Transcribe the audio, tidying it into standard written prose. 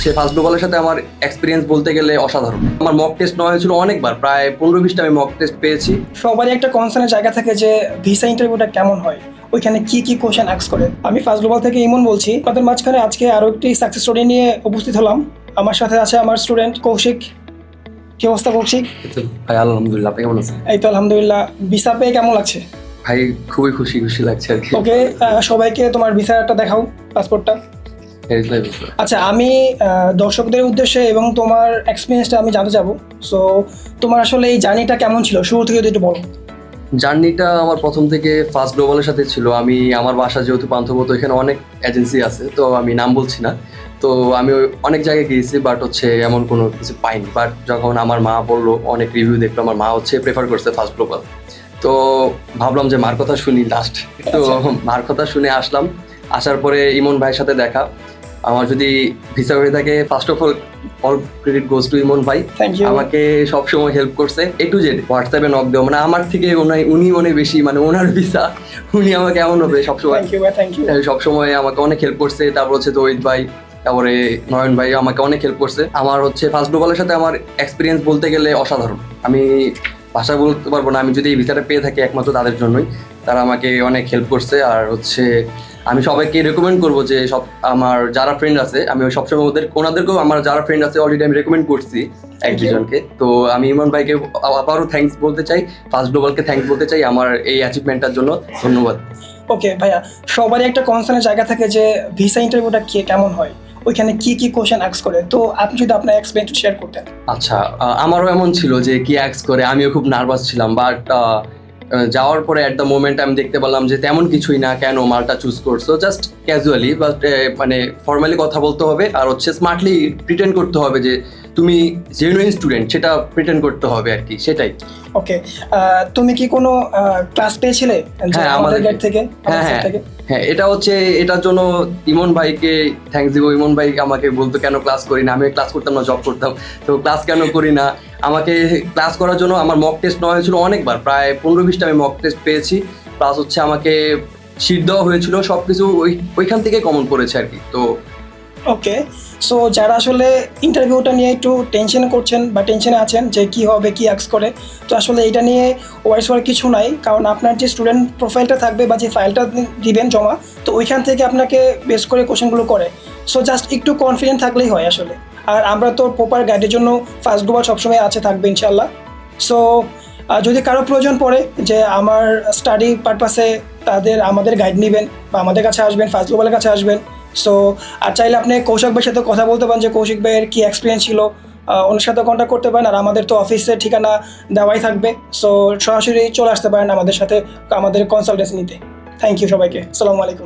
হচ্ছে ফার্স্ট গ্লোবালের সাথে আমার এক্সপিরিয়েন্স বলতে গেলে অসাধারণ। আমার মক টেস্ট নেওয়া হয়েছিল অনেকবার, প্রায় 15-20টা আমি মক টেস্ট পেয়েছি। সবারই একটা কনসার্নের জায়গা থাকে যে ভিসা ইন্টারভিউটা কেমন হয়, ওইখানে কি কি কোশ্চেন আস্ক করে। আমি ফার্স্ট গ্লোবাল থেকে ইমন বলছি। তাদের মাঝখানে আজকে আরও একটি সাকসেস স্টোরি নিয়ে উপস্থিত হলাম। আমার সাথে আছে আমার স্টুডেন্ট কৌশিক। কি অবস্থা কৌশিক? ভাই আলহামদুলিল্লাহ, আপনি কেমন আছেন? এই তো আলহামদুলিল্লাহ। ভিসা পেয়ে কেমন লাগছে? ভাই খুবই খুশি লাগছে আর কি। ওকে, সবাইকে তোমার ভিসাটা দেখাও, পাসপোর্টটা। আচ্ছা, আমি দর্শকদের উদ্দেশ্যে এবং তোমার এক্সপিরিয়েন্সটা আমি জানতে চাবো। সো তোমার আসলে এই জার্নিটা কেমন ছিল, শুরু থেকে যদি একটু বলো। জার্নিটা আমার প্রথম থেকে ফার্স্ট গ্লোবালের সাথে ছিল। আমার বাসা যেহেতু পান্থপথ, এখানে অনেক এজেন্সি আছে, তো আমি নাম বলছি না। তো আমি অনেক জায়গায় গিয়েছি, বাট হচ্ছে এমন কোনো কিছু পাইনি। বাট যখন আমার মা বললো, অনেক রিভিউ দেখলো, আমার মা হচ্ছে প্রেফার করছে ফার্স্ট গ্লোবাল। তো ভাবলাম যে মার কথা শুনি লাস্ট। তো মার কথা শুনে আসলাম। আসার পরে ইমন ভাইয়ের সাথে দেখা। আমার যদি ভিসা হয়ে থাকে, first of all credit goes to Emon ভাই। আমাকে সবসময় হেল্প করছে, A to Z। হোয়াটসঅ্যাপে নক দেওয়া, মানে আমার থেকে উনি অনেক বেশি, মানে ওনার ভিসা উনি আমাকে এমন হবে সবসময় সবসময় আমাকে অনেক হেল্প করছে। তারপর হচ্ছে তৌহিদ ভাই, তারপরে নয়ন ভাই আমাকে অনেক হেল্প করছে। আমার হচ্ছে ফার্স্ট গ্লোবালের সাথে আমার এক্সপিরিয়েন্স বলতে গেলে অসাধারণ। আমি ভাষা বলতে পারবো না। আমি যদি এই ভিসাটা পেয়ে থাকি একমাত্র তাদের জন্যই। তারা আমাকে অনেক হেল্প করছে। আর হচ্ছে আমি সবাইকে রেকমেন্ড করবো যে আমার যারা ফ্রেন্ড আছে, আমি সবসময় ওনাদেরকেও, আমার যারা ফ্রেন্ড আছে অলরেডি আমি রেকমেন্ড করছি একজনকে। তো আমি ইমন ভাইকে আবারও থ্যাঙ্কস বলতে চাই, ফার্স্ট গ্লোবালকে থ্যাঙ্কস বলতে চাই আমার এই অ্যাচিভমেন্টটার জন্য। ধন্যবাদ। ওকে ভাইয়া, সবারই একটা কনসার্নের জায়গা থাকে যে ভিসা ইন্টারভিউটা কেমন হয়, ওইখানে কি কি কোশ্চেন আস্ক করে। তো আপনি যদি আপনার এক্সপিরিয়েন্স শেয়ার করতেন। আচ্ছা, আমারও এমন ছিল যে কি আস্ক করে, আমিও খুব নার্ভাস ছিলাম। বাট যাওয়ার পরে অ্যাট দ্য মোমেন্ট আমি দেখতে পেলাম যে তেমন কিছুই না। কেন মালটা চুজ করছো? জাস্ট ক্যাজুয়ালি, বাট মানে ফর্মালি কথা বলতে হবে, আর হচ্ছে স্মার্টলি প্রিটেন্ড করতে হবে যে তুমি জেনুইন স্টুডেন্ট, সেটা প্রিটেন্ড করতে হবে আর কি, সেটাই। ওকে, তুমি কি কোনো ক্লাস পেয়েছিলে আমাদের গেট থেকে? হ্যাঁ, এটা হচ্ছে, এটার জন্য ইমন ভাইকে থ্যাঙ্কস দিব। ইমন ভাই আমাকে বলতো কেন ক্লাস করি না। আমি ক্লাস করতাম না, জব করতাম, তো ক্লাস কেন করি না। আমাকে ক্লাস করার জন্য আমার মক টেস্ট নেওয়া হয়েছিল অনেকবার, প্রায় 15-20টা আমি মক টেস্ট পেয়েছি। প্লাস হচ্ছে আমাকে শিট দেওয়া হয়েছিল, সব কিছু ওইখান থেকে কমন পড়েছে আর কি। তো ওকে, সো যারা আসলে ইন্টারভিউটা নিয়ে একটু টেনশন করছেন বা টেনশনে আছেন যে কি হবে, কি আস্ক করে, তো আসলে এটা নিয়ে ওয়াইস হওয়ার কিছু নাই। কারণ আপনার যে স্টুডেন্ট প্রোফাইলটা থাকবে বা যে ফাইলটা দিবেন জমা, তো ওইখান থেকে আপনাকে বেস করে কোশ্চেনগুলো করে। সো জাস্ট একটু কনফিডেন্ট থাকলেই হয় আসলে। আর আমরা তো প্রপার গাইডের জন্য ফার্স্ট গ্লোবাল সবসময় থাকবে ইনশাল্লাহ। সো যদি কারো প্রয়োজন পড়ে যে আমার স্টাডি পারপাসে, আমাদের গাইড নেবেন বা আমাদের কাছে আসবেন, ফার্স্ট গ্লোবালের কাছে আসবেন। সো আর চাইলে আপনি কৌশিক ভাইয়ের সাথে কথা বলতে পারেন যে কৌশিক ভাইয়ের কী এক্সপিরিয়েন্স ছিল, ওনার সাথে কন্ট্যাক্ট করতে পারেন। আর আমাদের তো অফিসের ঠিকানা দেওয়াই থাকবে। সো সরাসরি চলে আসতে পারেন আমাদের সাথে আমাদের কনসালটেন্সি নিতে। থ্যাংক ইউ সবাইকে। আসসালামু আলাইকুম।